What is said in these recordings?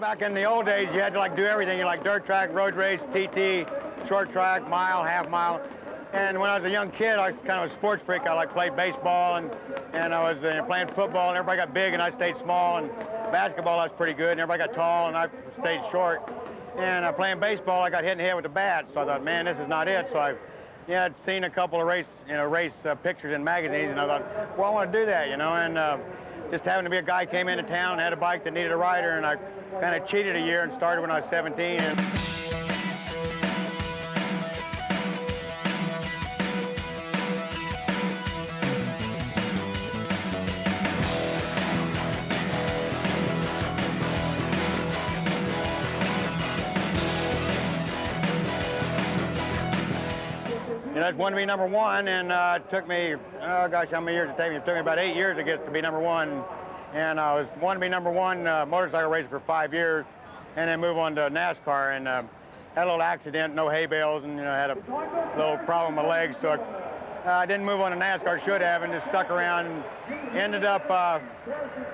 back in the old days, you had to like do everything. You like dirt track, road race, TT, short track, mile, half mile. And when I was a young kid, I was kind of a sports freak. I like played baseball and I was playing football, and everybody got big and I stayed small. And basketball, I was pretty good, and everybody got tall and I stayed short. And playing baseball, I got hit in the head with a bat. So I thought, man, this is not it. So I'd seen a couple of race pictures in magazines, and I thought, well, I want to do that, and just happened to be a guy came into town, had a bike that needed a rider, and I kind of cheated a year and started when I was 17. I wanted to be number one, and it took me, oh gosh, how many years it took me? It took me about 8 years, I guess, to be number one. And I wanted to be number one motorcycle racer for 5 years, and then move on to NASCAR. And had a little accident, no hay bales, and had a little problem with my legs, so I didn't move on to NASCAR, should have, and just stuck around and ended up,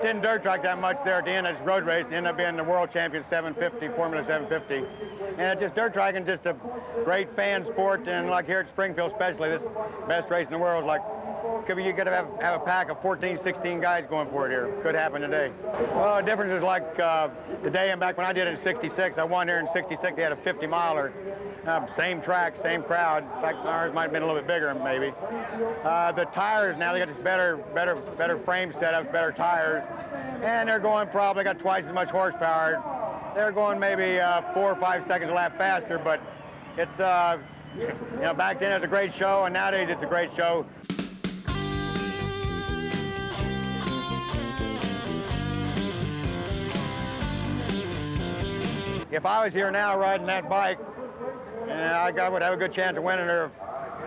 didn't dirt track that much there at the end. I just road raced, ended up being the world champion 750, Formula 750. And it's just dirt tracking, just a great fan sport, and like here at Springfield especially, this is the best race in the world. Like, you could have a pack of 14, 16 guys going for it here. Could happen today. Well, the difference is like the day and back when I did it in 66, I won here in 66, they had a 50-miler. Same track, same crowd. In fact, ours might have been a little bit bigger, maybe. The tires now, they got this better frame setups, better tires, and they're going probably got twice as much horsepower. They're going maybe 4 or 5 seconds a lap faster, but it's back then it was a great show, and nowadays it's a great show. If I was here now riding that bike, I would have a good chance of winning, or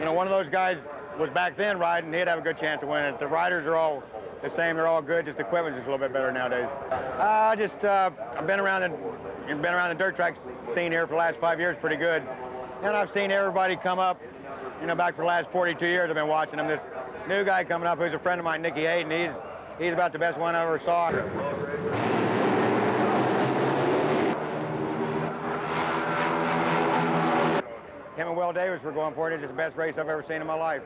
if one of those guys was back then riding, he'd have a good chance of winning. The riders are all the same, they're all good, just the equipment's just a little bit better nowadays. I've been around the dirt track scene here for the last 5 years pretty good. And I've seen everybody come up, back for the last 42 years I've been watching them. This new guy coming up who's a friend of mine, Nicky Hayden, he's about the best one I ever saw. Him and Will Davis were going for it. It's just the best race I've ever seen in my life.